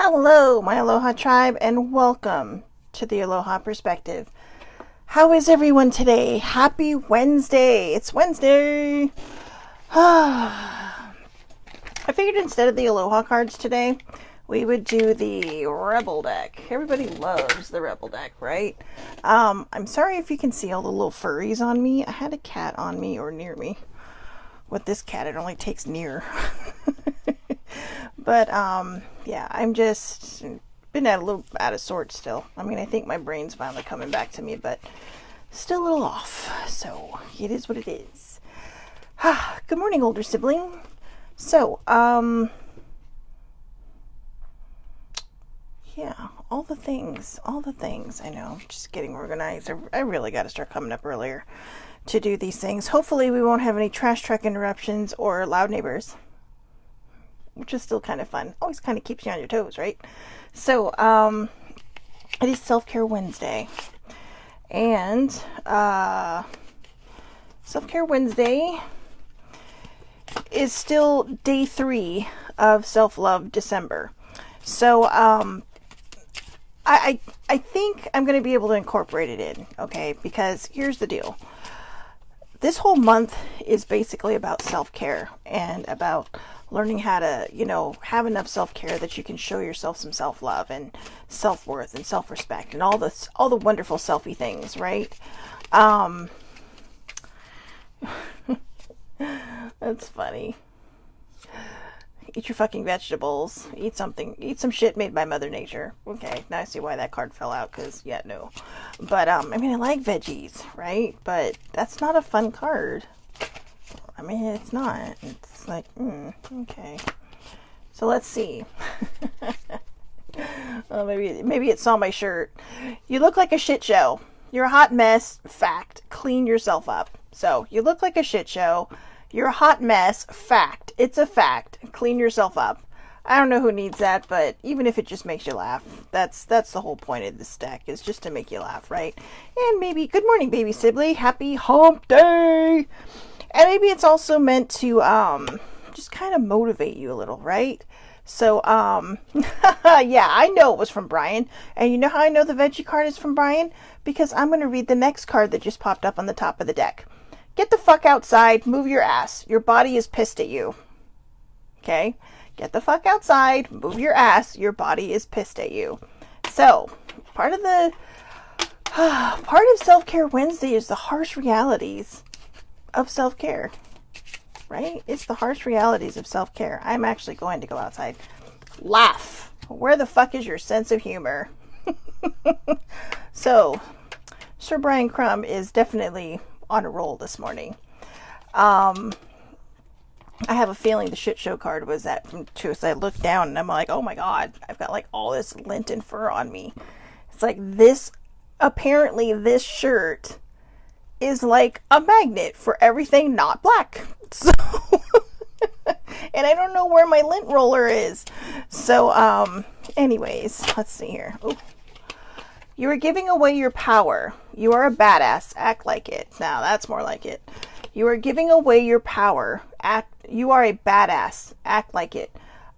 Hello, my Aloha tribe, and welcome to the Aloha Perspective. How is everyone today? Happy Wednesday! It's Wednesday! I figured instead of the Aloha cards today, we would do the Rebel deck. Everybody loves the Rebel deck, right? I'm sorry if you can see all the little furries on me. I had a cat on me or near me. With this cat, it only takes near. But, yeah, I'm just been a little out of sorts still. I mean, I think my brain's finally coming back to me, but still a little off. So, it is what it is. Good morning, older sibling. So, yeah, all the things. I know, just getting organized. I really got to start coming up earlier to do these things. Hopefully we won't have any trash truck interruptions or loud neighbors, which is still kind of fun. Always kind of keeps you on your toes, right? So, it is Self-Care Wednesday. And, Self-Care Wednesday is still day 3 of Self-Love December. So, I think I'm going to be able to incorporate it in, okay? Because here's the deal. This whole month is basically about self-care and about learning how to, have enough self-care that you can show yourself some self-love and self-worth and self-respect and all the wonderful selfie things, right? That's funny. Eat your fucking vegetables. Eat some shit made by Mother Nature. Okay, now I see why that card fell out, because, yeah, no. But, I mean, I like veggies, right? But that's not a fun card. I mean, it's not. It's like, okay. So let's see. Oh, maybe it saw my shirt. You look like a shit show. You're a hot mess. Fact. Clean yourself up. So, you look like a shit show. You're a hot mess. Fact. It's a fact. Clean yourself up. I don't know who needs that, but even if it just makes you laugh, that's the whole point of this deck, is just to make you laugh, right? And maybe, good morning, baby sibling. Happy hump day! And maybe it's also meant to, just kind of motivate you a little, right? So, yeah, I know it was from Brian. And you know how I know the veggie card is from Brian? Because I'm going to read the next card that just popped up on the top of the deck. Get the fuck outside, move your ass. Your body is pissed at you. Okay? Get the fuck outside, move your ass. Your body is pissed at you. So, part of Self-Care Wednesday is the harsh realities of self-care. Right? It's the harsh realities of self-care. I'm actually going to go outside. Laugh. Where the fuck is your sense of humor? So, Sir Brian Crumb is definitely on a roll this morning. I have a feeling the shit show card was that from too. So I looked down and I'm like, oh my god, I've got like all this lint and fur on me. It's like apparently this shirt is like a magnet for everything not black. So, and I don't know where my lint roller is. So, anyways, let's see here. Ooh. You are giving away your power. You are a badass. Act like it. Now, that's more like it. You are giving away your power. You are a badass. Act like it.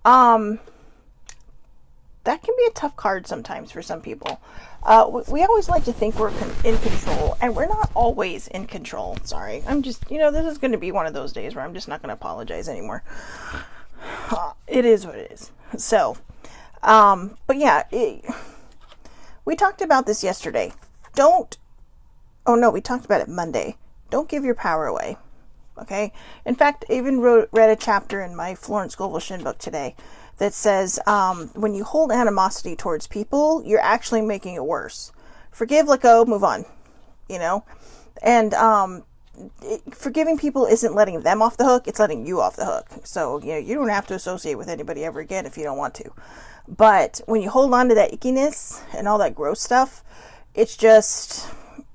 That can be a tough card sometimes for some people. We always like to think we're in control, and we're not always in control. Sorry. I'm just, this is going to be one of those days where I'm just not going to apologize anymore. It is what it is. So, but yeah, we talked about this yesterday. We talked about it Monday. Don't give your power away. Okay? In fact, I even read a chapter in my Florence Scovel Shin book today that says, when you hold animosity towards people, you're actually making it worse. Forgive, let go, move on. And forgiving people isn't letting them off the hook, it's letting you off the hook. So, you don't have to associate with anybody ever again if you don't want to. But when you hold on to that ickiness and all that gross stuff, it's just,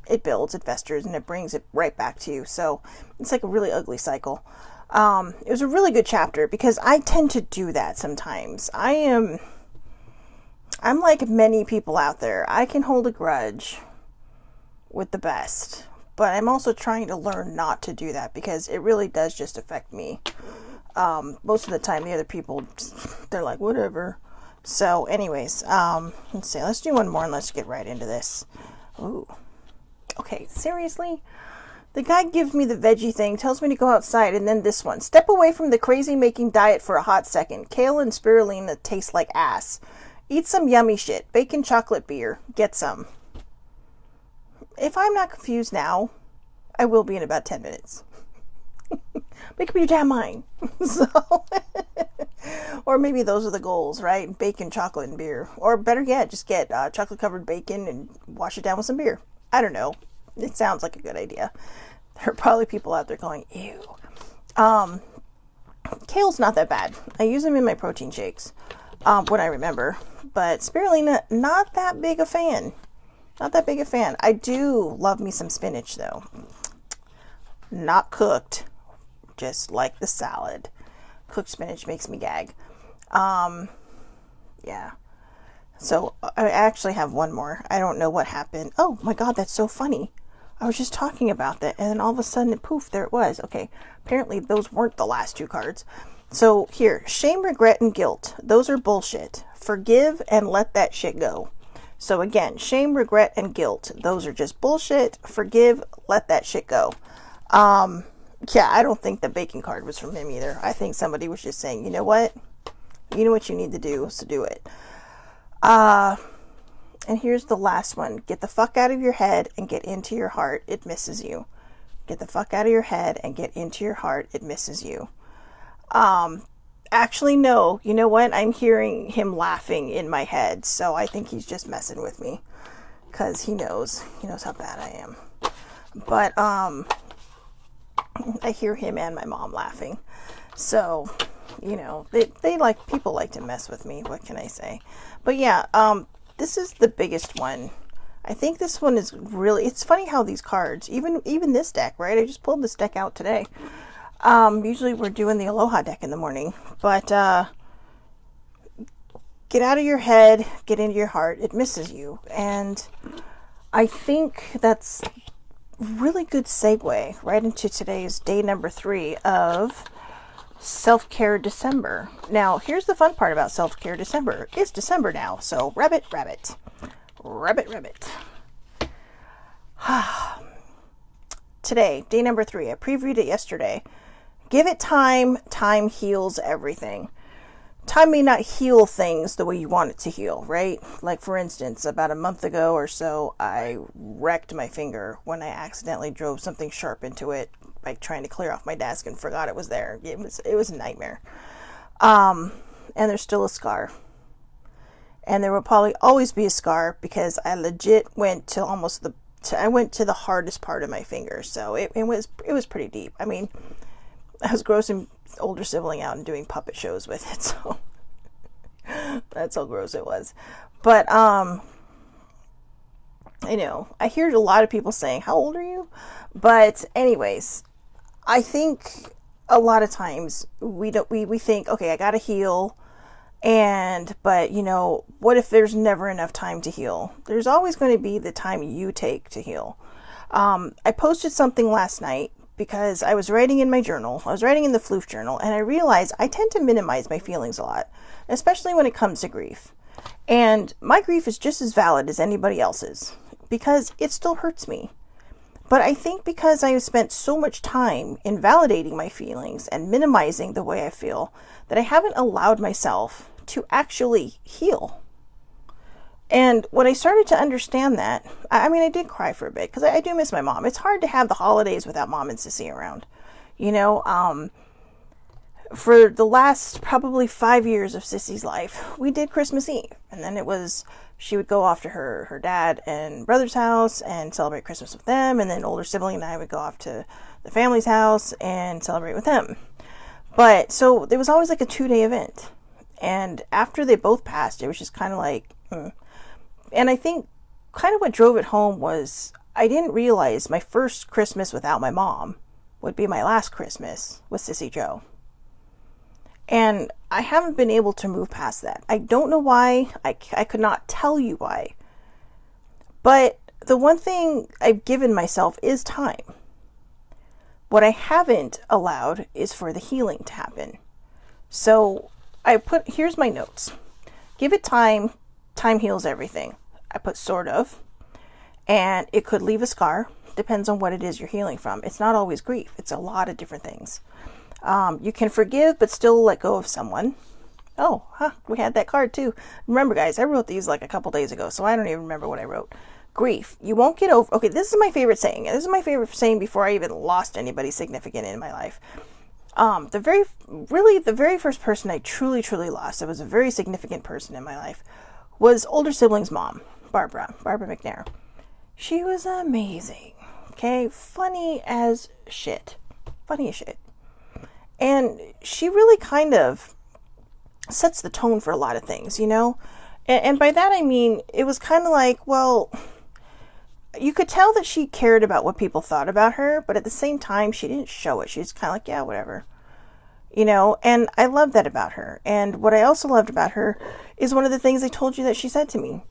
it builds, it festers, and it brings it right back to you. So it's like a really ugly cycle. It was a really good chapter because I tend to do that sometimes. I'm like many people out there. I can hold a grudge with the best, but I'm also trying to learn not to do that because it really does just affect me. Most of the time, the other people, they're like, whatever. So anyways, let's see. Let's do one more and let's get right into this. Ooh. Okay, seriously? The guy gives me the veggie thing, tells me to go outside, and then this one. Step away from the crazy-making diet for a hot second. Kale and spirulina taste like ass. Eat some yummy shit. Bacon chocolate beer. Get some. If I'm not confused now, I will be in about 10 minutes. Make up your damn mind. So, or maybe those are the goals, right? Bacon, chocolate, and beer. Or better yet, just get chocolate-covered bacon and wash it down with some beer. I don't know. It sounds like a good idea. There are probably people out there going, ew. Kale's not that bad. I use them in my protein shakes when I remember. But spirulina, not that big a fan. Not that big a fan. I do love me some spinach, though. Not cooked. Just like the salad. Cooked spinach makes me gag. Yeah. So I actually have one more. I don't know what happened. Oh my God, that's so funny. I was just talking about that, and then all of a sudden, poof, there it was. Okay, apparently those weren't the last two cards. So here, shame, regret, and guilt. Those are bullshit. Forgive and let that shit go. So again, shame, regret, and guilt. Those are just bullshit. Forgive, let that shit go. Yeah, I don't think the bacon card was from him either. I think somebody was just saying, you know what? You know what you need to do, so do it. And here's the last one. Get the fuck out of your head and get into your heart. It misses you. Get the fuck out of your head and get into your heart. It misses you. Actually, no. You know what? I'm hearing him laughing in my head. So I think he's just messing with me. Because he knows. He knows how bad I am. But, I hear him and my mom laughing. So, you know, people like to mess with me. What can I say? But yeah, this is the biggest one. I think this one is really, it's funny how these cards, even this deck, right? I just pulled this deck out today. Usually we're doing the Aloha deck in the morning, but, get out of your head, get into your heart. It misses you. And I think that's really good segue right into today's day number 3 of Self-Care December. Now, here's the fun part about Self-Care December. It's December now, so rabbit. Today, day number 3, I previewed it yesterday. Give it time. Time heals everything. Time may not heal things the way you want it to heal, right? Like, for instance, about a month ago or so, I wrecked my finger when I accidentally drove something sharp into it by trying to clear off my desk and forgot it was there. It was a nightmare. And there's still a scar. And there will probably always be a scar because I legit went to I went to the hardest part of my finger. So it was pretty deep. I mean, I was grossing older sibling out and doing puppet shows with it, so that's how gross it was. But I know I hear a lot of people saying, how old are you? But anyways, I think a lot of times we think, okay, I gotta heal, but you know, what if there's never enough time to heal? There's always going to be the time you take to heal. I posted something last night because I was writing in my journal. I was writing in the Floof journal, and I realized I tend to minimize my feelings a lot, especially when it comes to grief. And my grief is just as valid as anybody else's because it still hurts me. But I think because I have spent so much time invalidating my feelings and minimizing the way I feel, that I haven't allowed myself to actually heal. And when I started to understand that, I mean, I did cry for a bit because I do miss my mom. It's hard to have the holidays without Mom and Sissy around. You know, for the last probably 5 years of Sissy's life, we did Christmas Eve. And then she would go off to her dad and brother's house and celebrate Christmas with them. And then older sibling and I would go off to the family's house and celebrate with them. But so there was always like a 2-day event. And after they both passed, it was just kind of like, And I think kind of what drove it home was I didn't realize my first Christmas without my mom would be my last Christmas with Sissy Joe. And I haven't been able to move past that. I don't know why. I could not tell you why. But the one thing I've given myself is time. What I haven't allowed is for the healing to happen. So here's my notes. Give it time. Time heals everything. I put sort of. And it could leave a scar. Depends on what it is you're healing from. It's not always grief. It's a lot of different things. You can forgive, but still let go of someone. Oh, we had that card too. Remember, guys, I wrote these like a couple days ago, so I don't even remember what I wrote. Grief. You won't get over... Okay, this is my favorite saying. This is my favorite saying before I even lost anybody significant in my life. The very first person I truly lost, that was a very significant person in my life, was older sibling's mom, Barbara McNair. She was amazing. Okay, funny as shit. And she really kind of sets the tone for a lot of things, you know? And by that I mean, it was kind of like, well, you could tell that she cared about what people thought about her, but at the same time, she didn't show it. She was kind of like, yeah, whatever. You know, and I love that about her. And what I also loved about her is one of the things I told you that she said to me.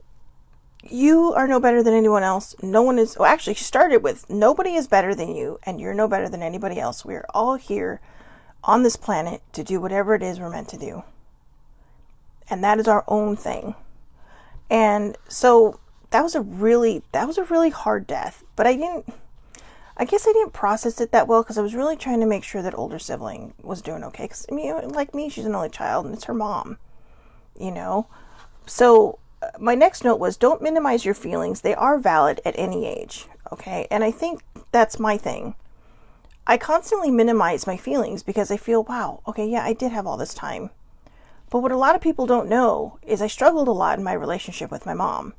You are no better than anyone else. No one is... Well, actually, she started with, nobody is better than you, and you're no better than anybody else. We are all here on this planet to do whatever it is we're meant to do. And that is our own thing. And so that was a really hard death. But I guess I didn't process it that well because I was really trying to make sure that older sibling was doing okay. Because, I mean, like me, she's an only child and it's her mom, you know? So my next note was, don't minimize your feelings. They are valid at any age, okay? And I think that's my thing. I constantly minimize my feelings because I feel, wow, okay, yeah, I did have all this time. But what a lot of people don't know is I struggled a lot in my relationship with my mom.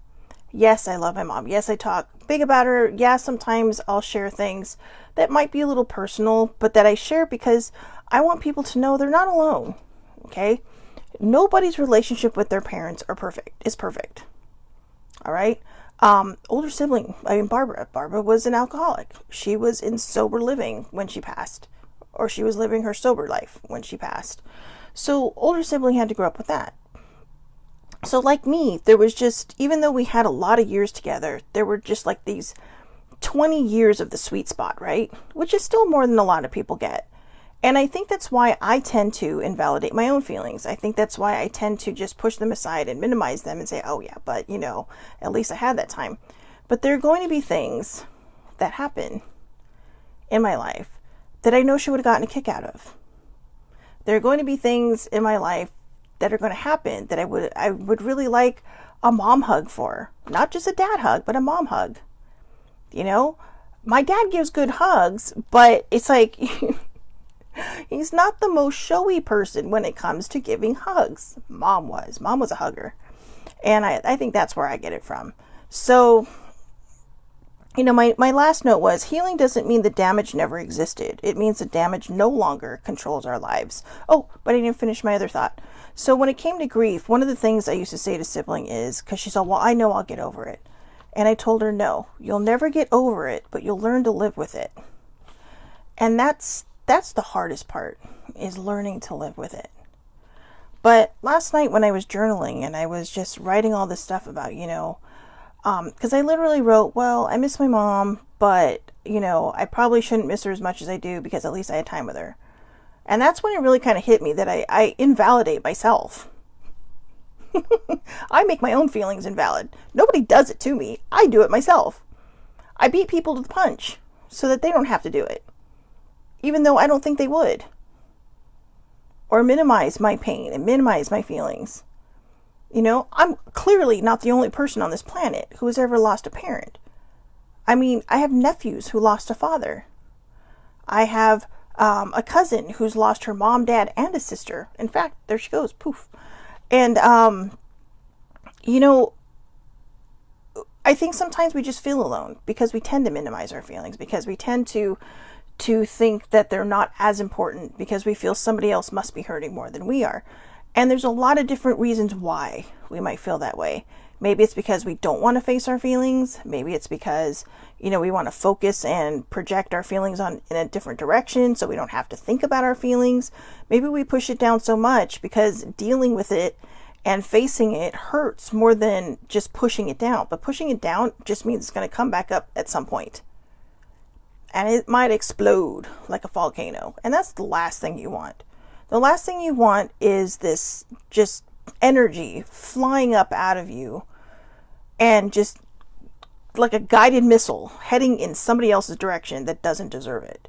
Yes, I love my mom. Yes, I talk big about her. Yeah, sometimes I'll share things that might be a little personal, but that I share because I want people to know they're not alone, okay? Nobody's relationship with their parents is perfect. All right? Older sibling, Barbara was an alcoholic. She was in sober living when she passed, or she was living her sober life when she passed. So older sibling had to grow up with that. So like me, there was just, even though we had a lot of years together, there were just like these 20 years of the sweet spot, right? Which is still more than a lot of people get. And I think that's why I tend to invalidate my own feelings. I think that's why I tend to just push them aside and minimize them and say, oh yeah, but you know, at least I had that time. But there are going to be things that happen in my life that I know she would have gotten a kick out of. There are going to be things in my life that are going to happen that I would really like a mom hug for. Not just a dad hug, but a mom hug. You know, my dad gives good hugs, but it's like he's not the most showy person when it comes to giving hugs. Mom was a hugger. And I think that's where I get it from. So, you know, my last note was, healing doesn't mean the damage never existed. It means the damage no longer controls our lives. Oh, but I didn't finish my other thought. So when it came to grief, one of the things I used to say to sibling is, because she said, well, I know I'll get over it. And I told her, no, you'll never get over it, but you'll learn to live with it. And that's the hardest part, is learning to live with it. But last night when I was journaling and I was just writing all this stuff about, you know, because I literally wrote, well, I miss my mom, but, you know, I probably shouldn't miss her as much as I do because at least I had time with her. And that's when it really kind of hit me that I invalidate myself. I make my own feelings invalid. Nobody does it to me. I do it myself. I beat people to the punch so that they don't have to do it, even though I don't think they would. Or minimize my pain and minimize my feelings. You know, I'm clearly not the only person on this planet who has ever lost a parent. I mean, I have nephews who lost a father. I have a cousin who's lost her mom, dad, and a sister. In fact, there she goes, poof. And, you know, I think sometimes we just feel alone because we tend to minimize our feelings, because we tend to think that they're not as important, because we feel somebody else must be hurting more than we are. And there's a lot of different reasons why we might feel that way. Maybe it's because we don't want to face our feelings. Maybe it's because, you know, we want to focus and project our feelings in a different direction so we don't have to think about our feelings. Maybe we push it down so much because dealing with it and facing it hurts more than just pushing it down. But pushing it down just means it's going to come back up at some point. And it might explode like a volcano. And that's the last thing you want. The last thing you want is this just energy flying up out of you and just like a guided missile heading in somebody else's direction that doesn't deserve it.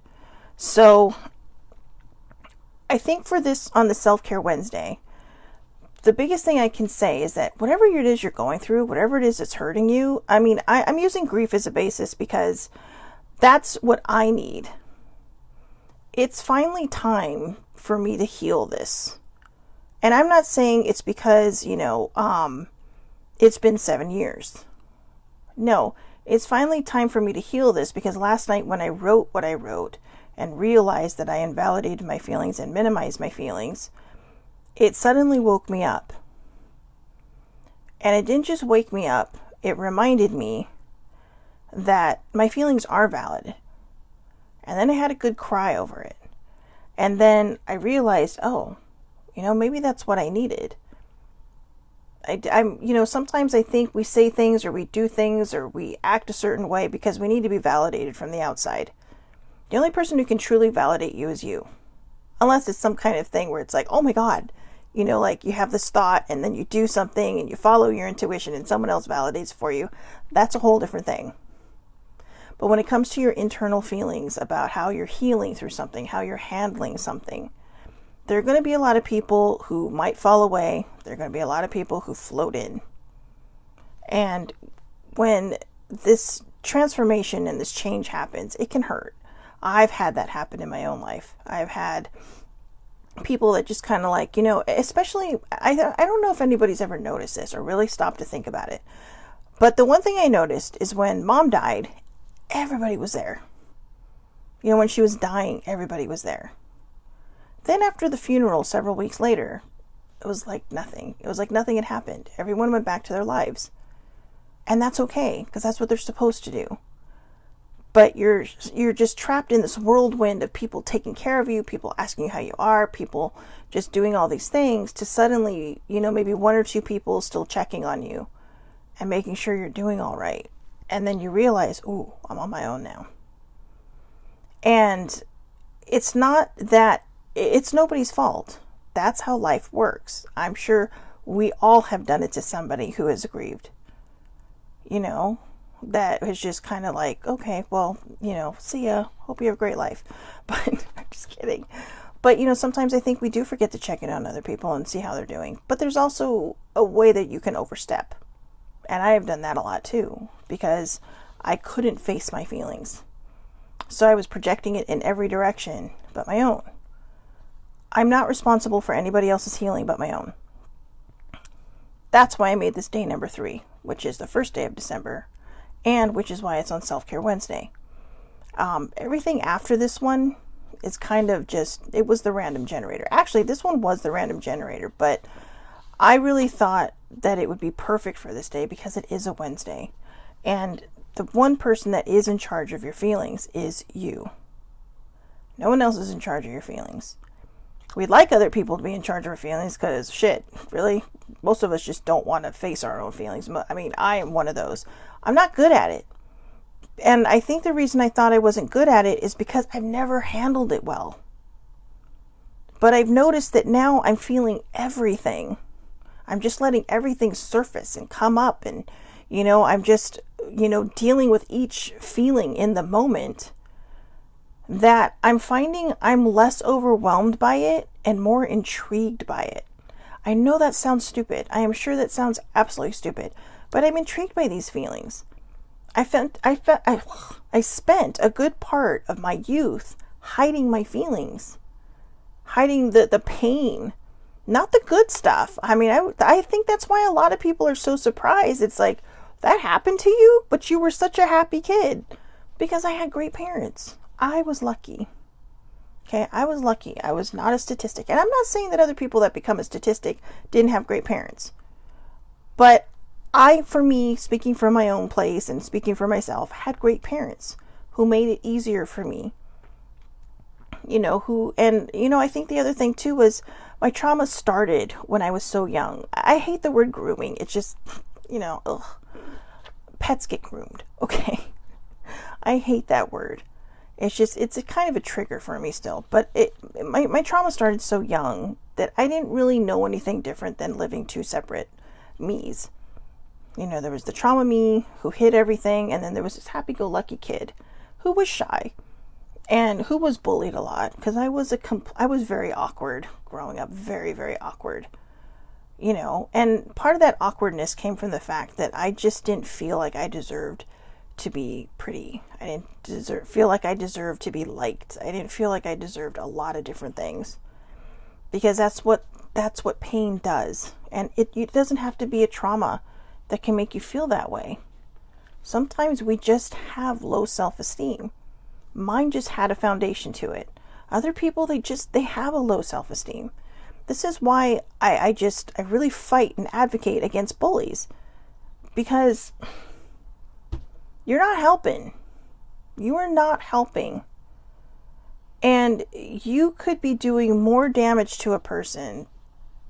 So I think for this, on the Self-Care Wednesday, the biggest thing I can say is that whatever it is you're going through, whatever it is that's hurting you, I mean, I'm using grief as a basis because that's what I need. It's finally time for me to heal this. And I'm not saying it's because, it's been 7 years. No, it's finally time for me to heal this because last night when I wrote what I wrote and realized that I invalidated my feelings and minimized my feelings, it suddenly woke me up. And it didn't just wake me up, it reminded me that my feelings are valid. And then I had a good cry over it. And then I realized, maybe that's what I needed. Sometimes I think we say things or we do things or we act a certain way because we need to be validated from the outside. The only person who can truly validate you is you. Unless it's some kind of thing where it's like, oh my God, like you have this thought and then you do something and you follow your intuition and someone else validates for you. That's a whole different thing. But when it comes to your internal feelings about how you're healing through something, how you're handling something, there are going to be a lot of people who might fall away. There are going to be a lot of people who float in. And when this transformation and this change happens, it can hurt. I've had that happen in my own life. I've had people that just kind of like, especially, I don't know if anybody's ever noticed this or really stopped to think about it. But the one thing I noticed is when Mom died, everybody was there. When she was dying, everybody was there. Then after the funeral, several weeks later, it was like nothing. It was like nothing had happened. Everyone went back to their lives. And that's okay, because that's what they're supposed to do. But you're just trapped in this whirlwind of people taking care of you, people asking you how you are, people just doing all these things to suddenly, maybe one or two people still checking on you and making sure you're doing all right. And then you realize, ooh, I'm on my own now. And it's nobody's fault. That's how life works. I'm sure we all have done it to somebody who is aggrieved. That was just kind of like, okay, well, see ya. Hope you have a great life. But I'm just kidding. But, sometimes I think we do forget to check in on other people and see how they're doing. But there's also a way that you can overstep. And I have done that a lot too, because I couldn't face my feelings. So I was projecting it in every direction but my own. I'm not responsible for anybody else's healing but my own. That's why I made this day number 3, which is the first day of December, and which is why it's on Self-Care Wednesday. Everything after this one is kind of just, it was the random generator. Actually, this one was the random generator, but I really thought that it would be perfect for this day because it is a Wednesday. And the one person that is in charge of your feelings is you. No one else is in charge of your feelings. We'd like other people to be in charge of our feelings because, really, most of us just don't want to face our own feelings. I mean, I am one of those. I'm not good at it. And I think the reason I thought I wasn't good at it is because I've never handled it well. But I've noticed that now I'm feeling everything. I'm just letting everything surface and come up. And, I'm just, dealing with each feeling in the moment. That I'm finding I'm less overwhelmed by it and more intrigued by it. I know that sounds stupid. I am sure that sounds absolutely stupid. But I'm intrigued by these feelings. I spent a good part of my youth hiding my feelings. Hiding the pain. Not the good stuff. I mean, I think that's why a lot of people are so surprised. It's like, that happened to you? But you were such a happy kid. Because I had great parents. I was lucky. Okay, I was lucky. I was not a statistic. And I'm not saying that other people that become a statistic didn't have great parents. But for me, speaking from my own place and speaking for myself, had great parents who made it easier for me. I think the other thing too was my trauma started when I was so young. I hate the word grooming. It's just, pets get groomed. Okay. I hate that word. It's a kind of a trigger for me still. But my trauma started so young that I didn't really know anything different than living two separate me's. You know, there was the trauma me who hid everything, and then there was this happy-go-lucky kid who was shy and who was bullied a lot, because I was very awkward growing up, very, very awkward. You know, and part of that awkwardness came from the fact that I just didn't feel like I deserved to be pretty. I didn't feel like I deserved to be liked. I didn't feel like I deserved a lot of different things, because that's what pain does. And it doesn't have to be a trauma that can make you feel that way. Sometimes we just have low self-esteem. Mine just had a foundation to it. Other people, they have a low self-esteem. This is why I really fight and advocate against bullies, because you're not helping. You are not helping. And you could be doing more damage to a person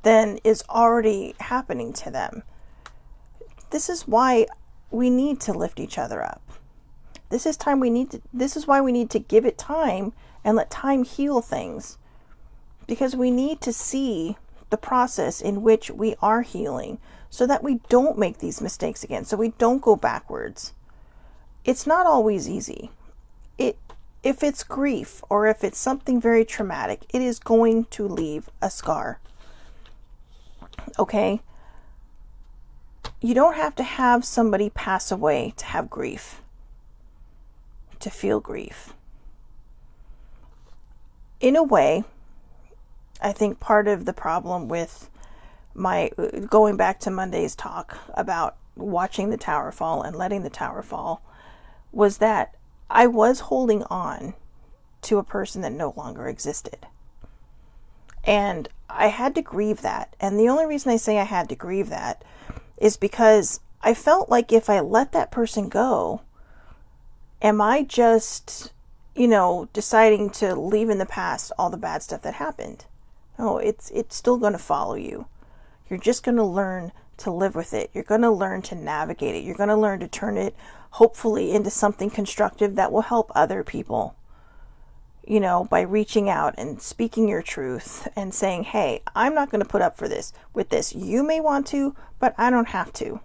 than is already happening to them. This is why we need to lift each other up. This is why we need to give it time and let time heal things. Because we need to see the process in which we are healing, so that we don't make these mistakes again, so we don't go backwards. It's not always easy. If it's grief or if it's something very traumatic, it is going to leave a scar. Okay? You don't have to have somebody pass away to have grief, to feel grief. In a way, I think part of the problem with my going back to Monday's talk about watching the tower fall and letting the tower fall was that I was holding on to a person that no longer existed. And I had to grieve that. And the only reason I say I had to grieve that is because I felt like if I let that person go, am I just, deciding to leave in the past all the bad stuff that happened? No, it's still going to follow you. You're just going to learn to live with it. You're going to learn to navigate it. You're going to learn to turn it, hopefully, into something constructive that will help other people. By reaching out and speaking your truth and saying, hey, I'm not going to put up with this. You may want to, but I don't have to.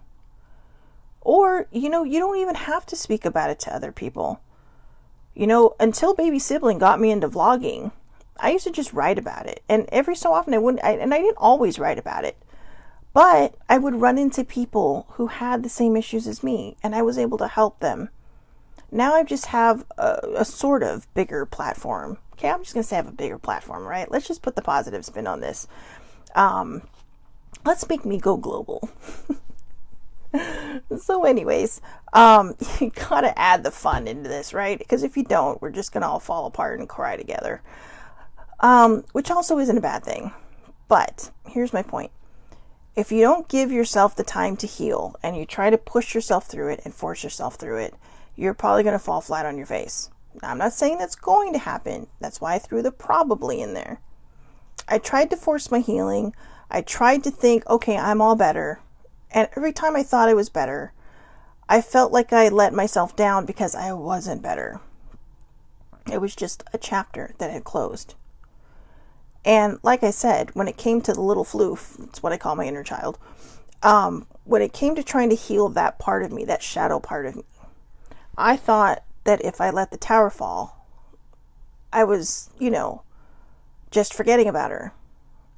Or, you don't even have to speak about it to other people. Until baby sibling got me into vlogging, I used to just write about it. And every so often I didn't always write about it, but I would run into people who had the same issues as me, and I was able to help them. Now I just have a sort of bigger platform. Okay, I'm just going to say I have a bigger platform, right? Let's just put the positive spin on this. Let's make me go global. So anyways, you gotta add the fun into this, right? Because if you don't, we're just going to all fall apart and cry together. Which also isn't a bad thing. But here's my point. If you don't give yourself the time to heal and you try to push yourself through it and force yourself through it, you're probably going to fall flat on your face. Now, I'm not saying that's going to happen. That's why I threw the probably in there. I tried to force my healing. I tried to think, okay, I'm all better. And every time I thought I was better, I felt like I let myself down because I wasn't better. It was just a chapter that had closed. And like I said, when it came to the little floof, that's what I call my inner child, when it came to trying to heal that part of me, that shadow part of me, I thought that if I let the tower fall, I was, just forgetting about her.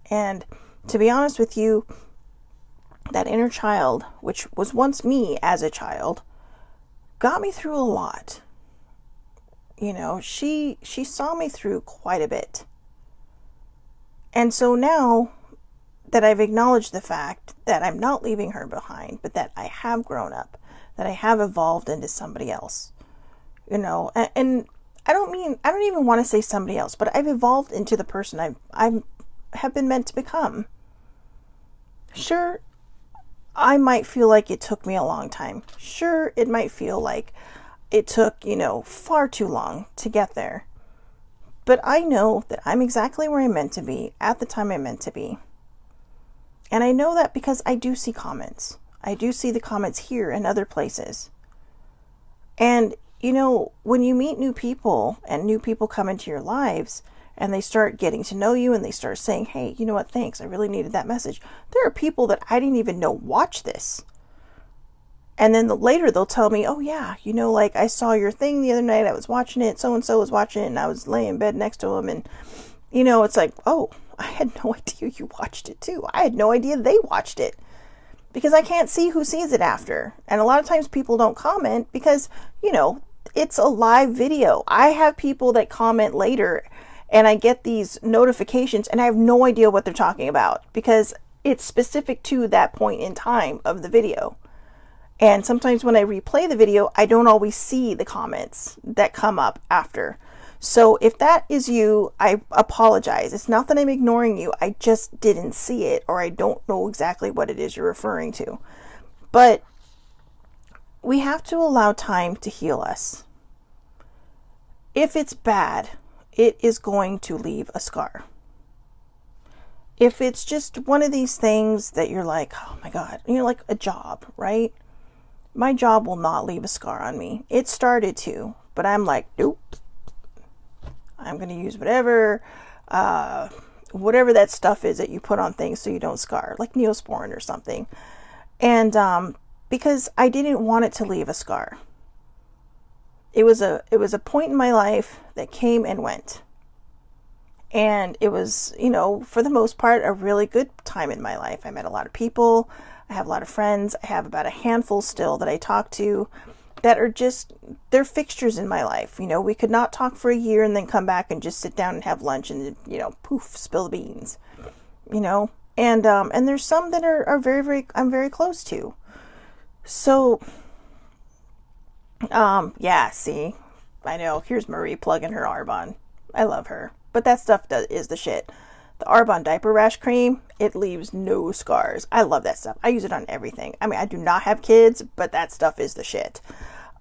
And to be honest with you, that inner child, which was once me as a child, got me through a lot. She saw me through quite a bit. And so now that I've acknowledged the fact that I'm not leaving her behind, but that I have grown up, that I have evolved into somebody else, and I don't even want to say somebody else, but I've evolved into the person I have been meant to become. Sure, I might feel like it took me a long time. Sure, it might feel like it took, far too long to get there. But I know that I'm exactly where I'm meant to be at the time I'm meant to be. And I know that because I do see comments. I do see the comments here and other places. And, when you meet new people and new people come into your lives and they start getting to know you and they start saying, hey, you know what, thanks, I really needed that message. There are people that I didn't even know watch this. And then later they'll tell me, oh yeah, you know, like I saw your thing the other night, I was watching it, so-and-so was watching it, and I was laying in bed next to him, and, you know, it's like, oh, I had no idea you watched it too. I had no idea they watched it. Because I can't see who sees it after. And a lot of times people don't comment because, you know, it's a live video. I have people that comment later and I get these notifications and I have no idea what they're talking about because it's specific to that point in time of the video. And sometimes when I replay the video, I don't always see the comments that come up after. So if that is you, I apologize. It's not that I'm ignoring you. I just didn't see it, or I don't know exactly what it is you're referring to. But we have to allow time to heal us. If it's bad, it is going to leave a scar. If it's just one of these things that you're like, oh my God, you know, like a job, right? My job will not leave a scar on me. It started to, but I'm like, nope. I'm going to use whatever that stuff is that you put on things so you don't scar, like Neosporin or something. And because I didn't want it to leave a scar. It was a point in my life that came and went. And it was, you know, for the most part, a really good time in my life. I met a lot of people. I have a lot of friends. I have about a handful still that I talk to that are just, they're fixtures in my life. You know, we could not talk for a year and then come back and just sit down and have lunch and, you know, poof, spill the beans, you know. And there's some that are very, very, I'm very close to. So, yeah, see, I know, here's Marie plugging her Arbonne. I love her. But that stuff is the shit. The Arbonne diaper rash cream, it leaves no scars. I love that stuff. I use it on everything. I mean, I do not have kids, but that stuff is the shit.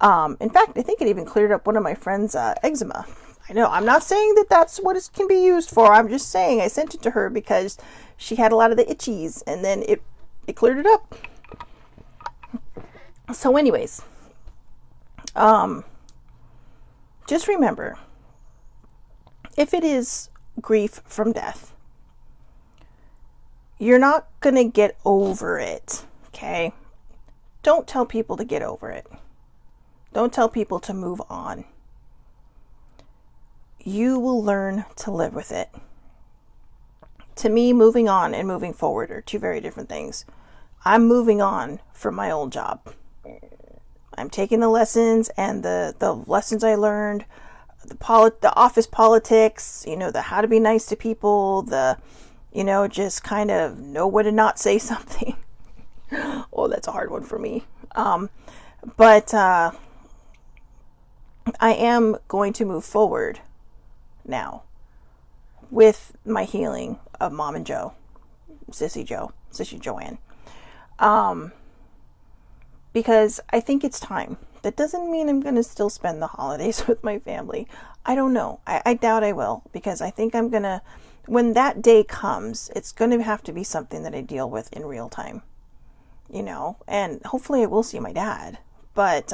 In fact, I think it even cleared up one of my friend's eczema. I know, I'm not saying that that's what it can be used for. I'm just saying I sent it to her because she had a lot of the itchies, and then it cleared it up. So anyways, just remember, if it is grief from death, you're not going to get over it, okay? Don't tell people to get over it. Don't tell people to move on. You will learn to live with it. To me, moving on and moving forward are two very different things. I'm moving on from my old job. I'm taking the lessons and the lessons I learned, the office politics, you know, the how to be nice to people, the, you know, just kind of know when to not say something. Oh, that's a hard one for me. But I am going to move forward now with my healing of Mom and Joe, Sissy Joanne. Because I think it's time. That doesn't mean I'm going to still spend the holidays with my family. I don't know. I doubt I will, because I think I'm going to, when that day comes, it's going to have to be something that I deal with in real time, you know, and hopefully I will see my dad, but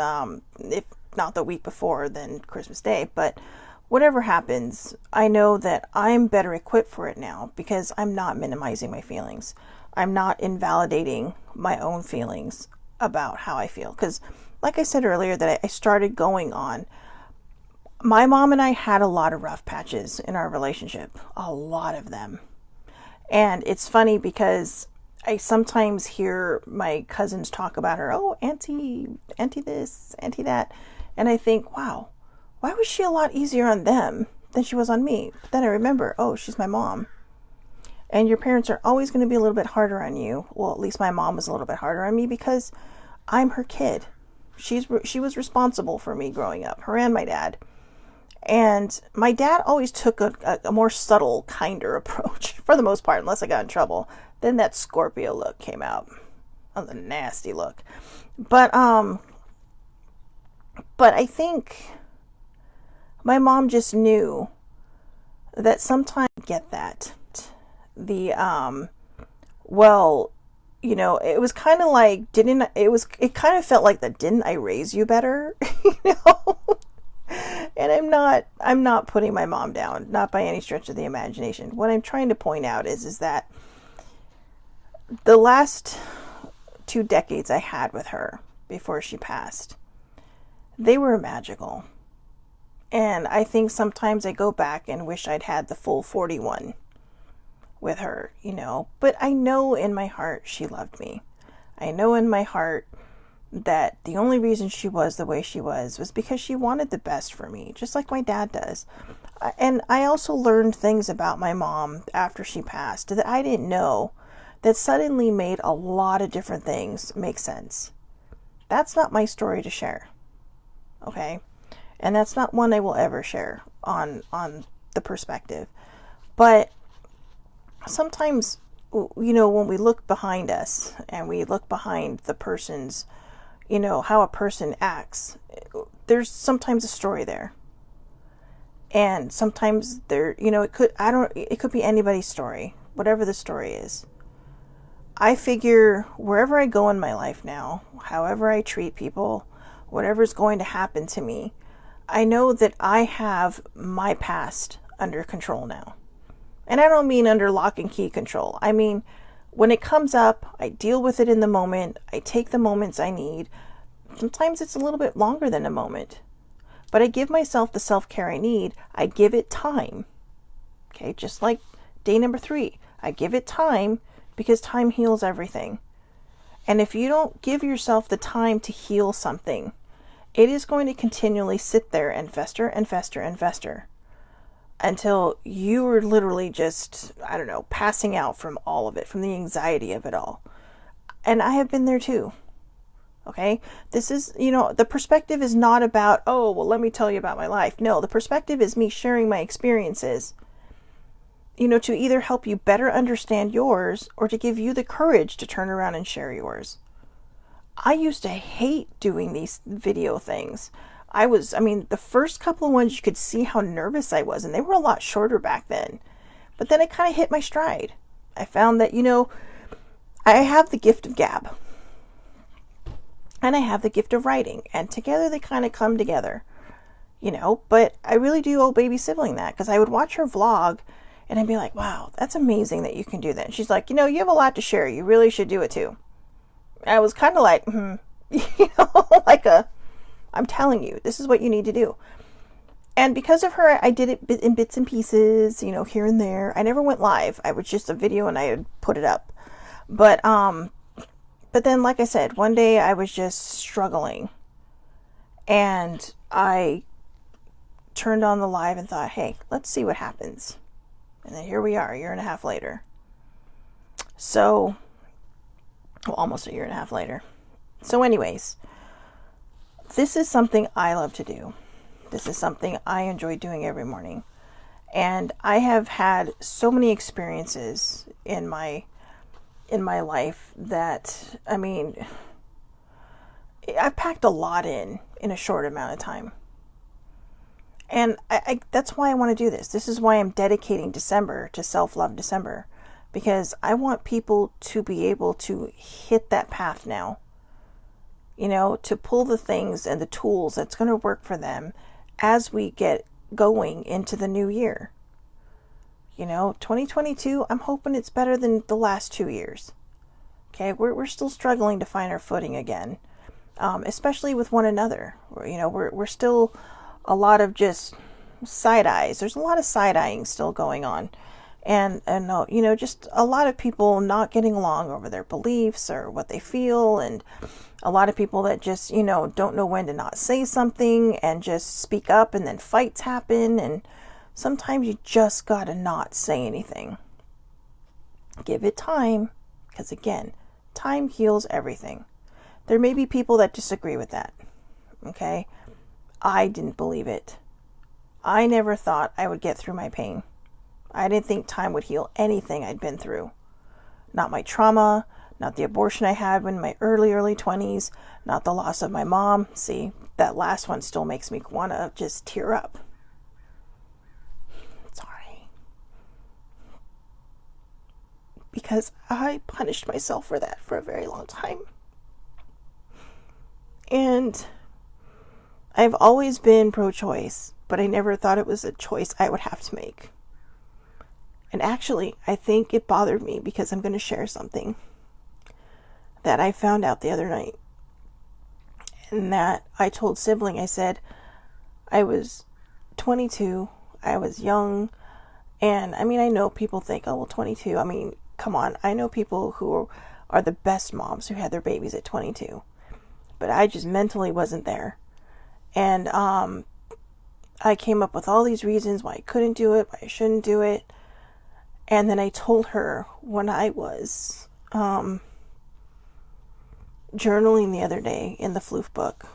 if not the week before, then Christmas Day. But whatever happens, I know that I'm better equipped for it now because I'm not minimizing my feelings. I'm not invalidating my own feelings about how I feel. Because like I said earlier, that I started going on, my mom and I had a lot of rough patches in our relationship, a lot of them. And it's funny because I sometimes hear my cousins talk about her, oh, auntie this, auntie that. And I think, wow, why was she a lot easier on them than she was on me? But then I remember, oh, she's my mom. And your parents are always going to be a little bit harder on you. Well, at least my mom was a little bit harder on me because I'm her kid. She was responsible for me growing up, her and my dad. And my dad always took a more subtle, kinder approach for the most part, unless I got in trouble. Then that Scorpio look came out. Oh, the nasty look. But I think my mom just knew that sometimes I get that. Well, you know, it was kind of like, it kind of felt like that, didn't I raise you better? You know? And I'm not putting my mom down, not by any stretch of the imagination. What I'm trying to point out is that the last 2 decades I had with her before she passed, they were magical. And I think sometimes I go back and wish I'd had the full 41 with her, you know. But I know in my heart she loved me. I know in my heart that the only reason she was the way she was because she wanted the best for me, just like my dad does. And I also learned things about my mom after she passed that I didn't know, that suddenly made a lot of different things make sense. That's not my story to share. Okay? And that's not one I will ever share on the perspective. But sometimes, you know, when we look behind us and we look behind the person's, you know, how a person acts, there's sometimes a story there. And sometimes there, you know, it could be anybody's story, whatever the story is. I figure wherever I go in my life now, however I treat people, whatever's going to happen to me, I know that I have my past under control now. And I don't mean under lock and key control. I mean, when it comes up, I deal with it in the moment. I take the moments I need. Sometimes it's a little bit longer than a moment. But I give myself the self-care I need. I give it time. Okay, just like day number 3. I give it time because time heals everything. And if you don't give yourself the time to heal something, it is going to continually sit there and fester and fester and fester until you are literally just, I don't know, passing out from all of it, from the anxiety of it all. And I have been there too. Okay? This is, you know, the perspective is not about, oh, well, let me tell you about my life. No, the perspective is me sharing my experiences, you know, to either help you better understand yours or to give you the courage to turn around and share yours. I used to hate doing these video things. The first couple of ones you could see how nervous I was, and they were a lot shorter back then. But then I kind of hit my stride. I found that, you know, I have the gift of gab. And I have the gift of writing. And together they kind of come together. You know, but I really do owe baby sibling that, because I would watch her vlog and I'd be like, wow, that's amazing that you can do that. And she's like, you know, you have a lot to share. You really should do it too. I was kind of like, you know, like I'm telling you, this is what you need to do. And because of her, I did it in bits and pieces, you know, here and there. I never went live. I was just a video and I would put it up. But then, like I said, one day I was just struggling and I turned on the live and thought, hey, let's see what happens. And then here we are, a year and a half later. So, well, almost a year and a half later. So anyways, this is something I love to do. This is something I enjoy doing every morning. And I have had so many experiences in my life that, I mean, I've packed a lot in a short amount of time. And I that's why I want to do this. This is why I'm dedicating December to Self-Love December. Because I want people to be able to hit that path now. You know, to pull the things and the tools that's going to work for them as we get going into the new year. You know, 2022, I'm hoping it's better than the last 2 years. Okay, we're still struggling to find our footing again. Especially with one another. You know, we're still a lot of just side eyes. There's a lot of side eyeing still going on. And you know, just a lot of people not getting along over their beliefs or what they feel, and a lot of people that just, you know, don't know when to not say something and just speak up, and then fights happen, and sometimes you just gotta not say anything. Give it time, because again, time heals everything. There may be people that disagree with that, okay? I didn't believe it. I never thought I would get through my pain. I didn't think time would heal anything I'd been through. Not my trauma, not the abortion I had in my early 20s, not the loss of my mom. See, that last one still makes me want to just tear up. Sorry. Because I punished myself for that for a very long time. And I've always been pro-choice. but I never thought it was a choice I would have to make. And actually, I think it bothered me because I'm going to share something that I found out the other night. And that I told Sibling, I said, I was 22, I was young, and I mean, I know people think, oh, well, 22, I mean, come on, I know people who are the best moms who had their babies at 22, but I just mentally wasn't there. And I came up with all these reasons why I couldn't do it, why I shouldn't do it. And then I told her when I was journaling the other day in the Floof book,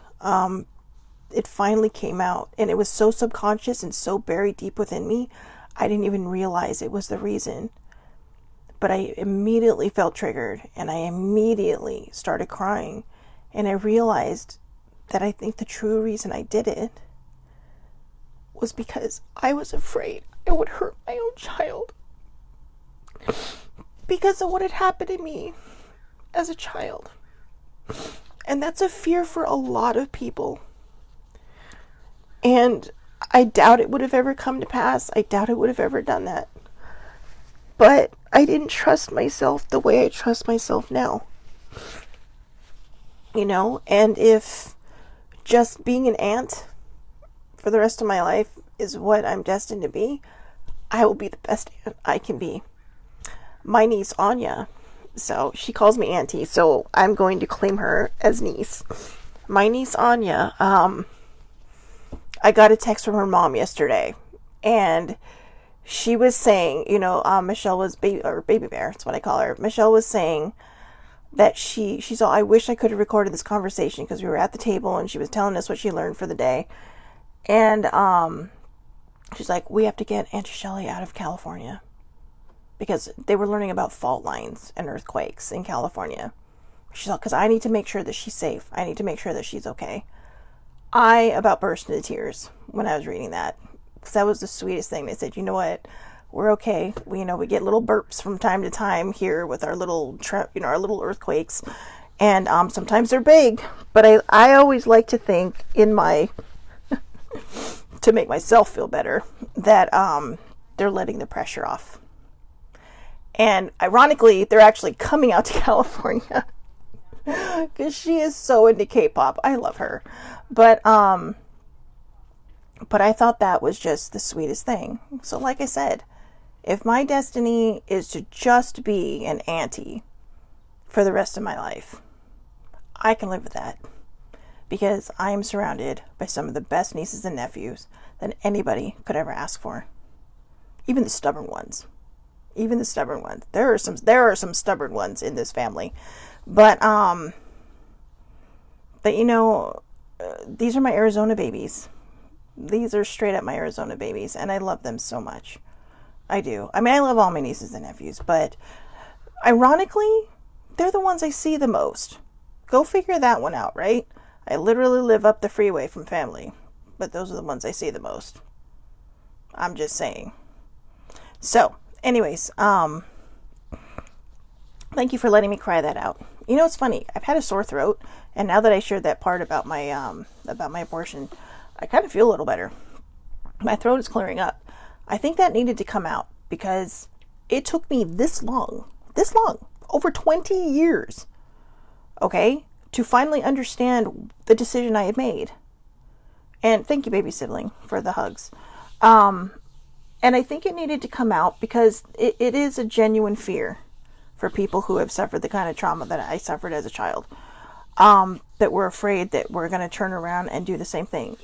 it finally came out, and it was so subconscious and so buried deep within me, I didn't even realize it was the reason. But I immediately felt triggered, and I immediately started crying, and I realized that I think the true reason I did it was because I was afraid I would hurt my own child because of what had happened to me as a child. And that's a fear for a lot of people. And I doubt it would have ever come to pass. I doubt it would have ever done that. But I didn't trust myself the way I trust myself now. You know, and if just being an aunt for the rest of my life is what I'm destined to be, I will be the best aunt I can be. My niece, Anya, so she calls me auntie, so I'm going to claim her as niece. My niece, Anya, I got a text from her mom yesterday, and she was saying, you know, Michelle was baby bear, that's what I call her. Michelle was saying that she's all, I wish I could have recorded this conversation because we were at the table and she was telling us what she learned for the day. And she's like, we have to get Auntie Shelley out of California because they were learning about fault lines and earthquakes in California. She's like, because I need to make sure that she's safe. I need to make sure that she's okay. I about burst into tears when I was reading that, because that was the sweetest thing. They said, you know what, we're okay. We get little burps from time to time here with our little, our little earthquakes, and sometimes they're big. But I always like to think in my to make myself feel better that they're letting the pressure off. And ironically, they're actually coming out to California because she is so into K-pop. I love her. But I thought that was just the sweetest thing. So like I said, if my destiny is to just be an auntie for the rest of my life, I can live with that. Because I am surrounded by some of the best nieces and nephews that anybody could ever ask for. Even the stubborn ones. There are some stubborn ones in this family. But these are my Arizona babies. These are straight up my Arizona babies, and I love them so much. I do. I mean, I love all my nieces and nephews, but ironically, they're the ones I see the most. Go figure that one out, right? I literally live up the freeway from family, but those are the ones I see the most. I'm just saying. So, anyways, thank you for letting me cry that out. You know, it's funny. I've had a sore throat, and now that I shared that part about my abortion, I kind of feel a little better. My throat is clearing up. I think that needed to come out because it took me this long, over 20 years, okay, to finally understand the decision I had made. And thank you, baby sibling, for the hugs. And I think it needed to come out because it is a genuine fear for people who have suffered the kind of trauma that I suffered as a child. That we're afraid that we're going to turn around and do the same thing.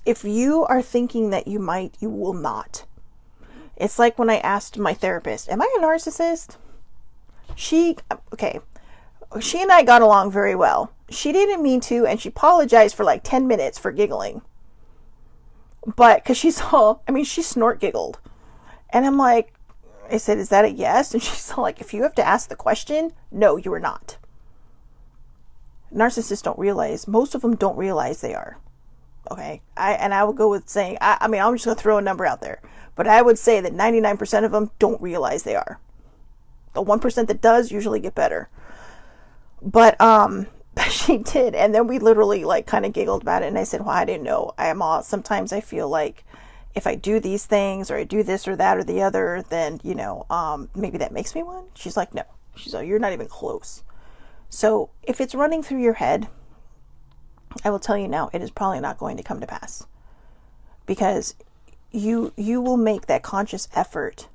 If you are thinking that you might, you will not. It's like when I asked my therapist, am I a narcissist? She and I got along very well. She didn't mean to, and she apologized for like 10 minutes for giggling. But, because she snort giggled. And I'm like, I said, is that a yes? And she's like, if you have to ask the question, no, you are not. Narcissists don't realize, most of them don't realize they are. Okay? I will go with saying, I'm just going to throw a number out there. But I would say that 99% of them don't realize they are. The 1% that does usually get better. But she did. And then we literally like kind of giggled about it. And I said, well, I didn't know. Sometimes I feel like if I do these things or I do this or that or the other, then, maybe that makes me one. She's like, no. She's like, you're not even close. So if it's running through your head, I will tell you now, it is probably not going to come to pass, because you will make that conscious effort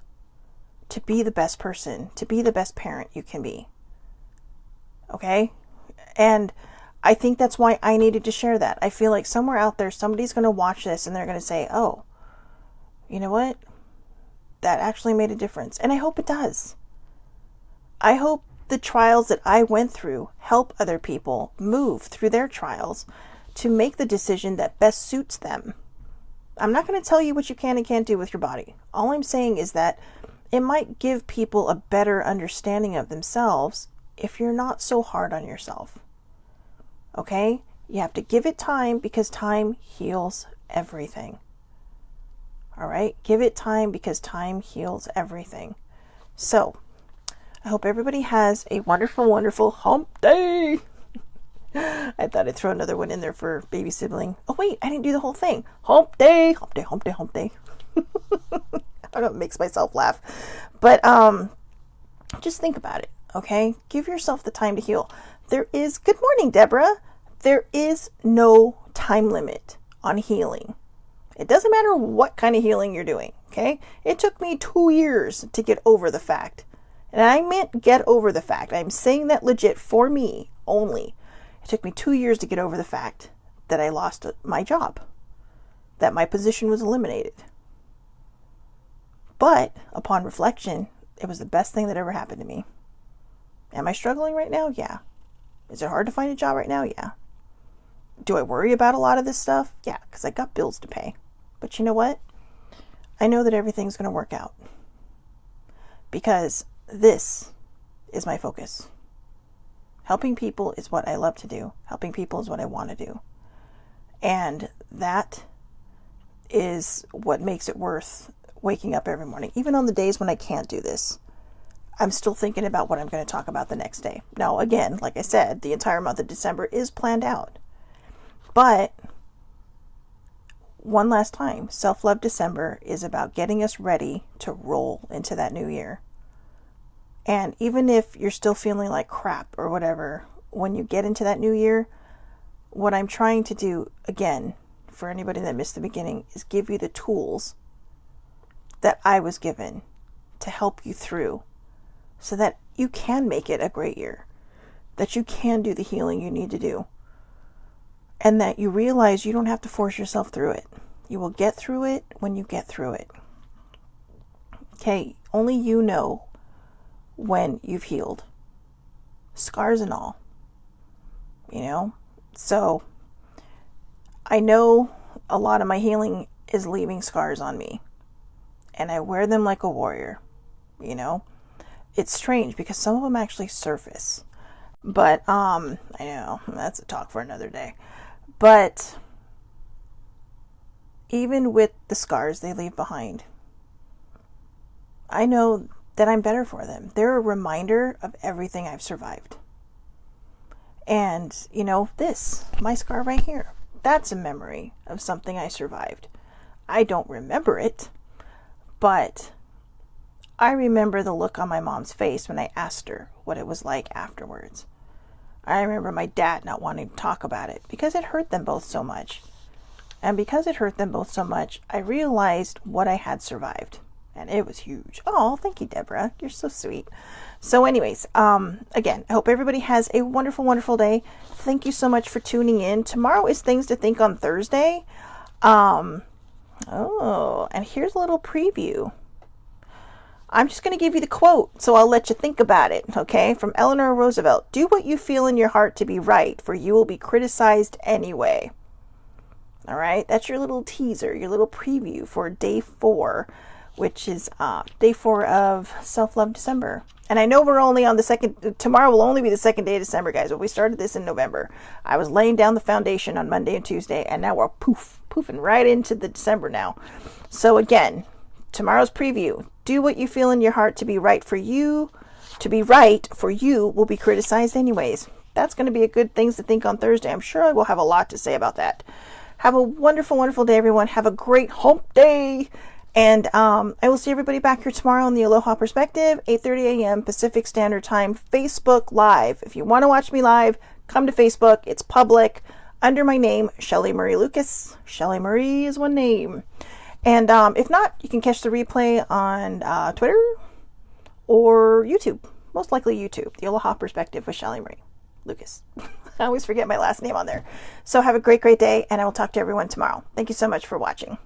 to be the best person, to be the best parent you can be. Okay? And I think that's why I needed to share that. I feel like somewhere out there, somebody's going to watch this and they're going to say, oh, you know what? That actually made a difference. And I hope it does. I hope the trials that I went through help other people move through their trials to make the decision that best suits them. I'm not going to tell you what you can and can't do with your body. All I'm saying is that it might give people a better understanding of themselves if you're not so hard on yourself. Okay? You have to give it time, because time heals everything. All right? Give it time, because time heals everything. So, I hope everybody has a wonderful, wonderful hump day. I thought I'd throw another one in there for baby sibling. Oh, wait, I didn't do the whole thing. Hump day, hump day, hump day, hump day. I don't know, it makes myself laugh. But just think about it, okay? Give yourself the time to heal. Good morning, Deborah. There is no time limit on healing. It doesn't matter what kind of healing you're doing, okay? It took me 2 years to get over the fact. And I meant get over the fact. I'm saying that legit for me only. It took me 2 years to get over the fact that I lost my job, that my position was eliminated. But upon reflection, it was the best thing that ever happened to me. Am I struggling right now? Yeah. Is it hard to find a job right now? Yeah. Do I worry about a lot of this stuff? Yeah, because I got bills to pay. But you know what? I know that everything's going to work out, because this is my focus. Helping people is what I love to do. Helping people is what I want to do. And that is what makes it worth waking up every morning. Even on the days when I can't do this, I'm still thinking about what I'm going to talk about the next day. Now, again, like I said, the entire month of December is planned out. But one last time, Self-Love December is about getting us ready to roll into that new year. And even if you're still feeling like crap or whatever, when you get into that new year, what I'm trying to do, again, for anybody that missed the beginning, is give you the tools that I was given to help you through, so that you can make it a great year, that you can do the healing you need to do, and that you realize you don't have to force yourself through it. You will get through it when you get through it. Okay, only you know when you've healed, scars and all, so I know a lot of my healing is leaving scars on me, and I wear them like a warrior. It's strange because some of them actually surface, but I know that's a talk for another day. But even with the scars they leave behind, I know that I'm better for them. They're a reminder of everything I've survived. And, my scar right here, that's a memory of something I survived. I don't remember it, but I remember the look on my mom's face when I asked her what it was like afterwards. I remember my dad not wanting to talk about it because it hurt them both so much. And because it hurt them both so much, I realized what I had survived. And it was huge. Oh, thank you, Deborah. You're so sweet. So anyways, again, I hope everybody has a wonderful, wonderful day. Thank you so much for tuning in. Tomorrow is Things to Think on Thursday. And here's a little preview. I'm just going to give you the quote, so I'll let you think about it, okay? From Eleanor Roosevelt. Do what you feel in your heart to be right, for you will be criticized anyway. All right? That's your little teaser, your little preview for day 4. Which is day 4 of Self-Love December. And I know we're only on tomorrow will only be the second day of December, guys, but we started this in November. I was laying down the foundation on Monday and Tuesday, and now we're poofing right into the December now. So again, tomorrow's preview. Do what you feel in your heart to be right for you. To be right for you will be criticized anyways. that's going to be a good things to think on Thursday. I'm sure I will have a lot to say about that. Have a wonderful, wonderful day, everyone. Have a great hump day. And I will see everybody back here tomorrow on the Aloha Perspective, 8:30 a.m. Pacific Standard Time, Facebook Live. If you want to watch me live, come to Facebook. It's public under my name, Shelly Marie Lucas. Shelly Marie is one name. And if not, you can catch the replay on Twitter or YouTube. Most likely YouTube. The Aloha Perspective with Shelly Marie Lucas. I always forget my last name on there. So have a great, great day, and I will talk to everyone tomorrow. Thank you so much for watching.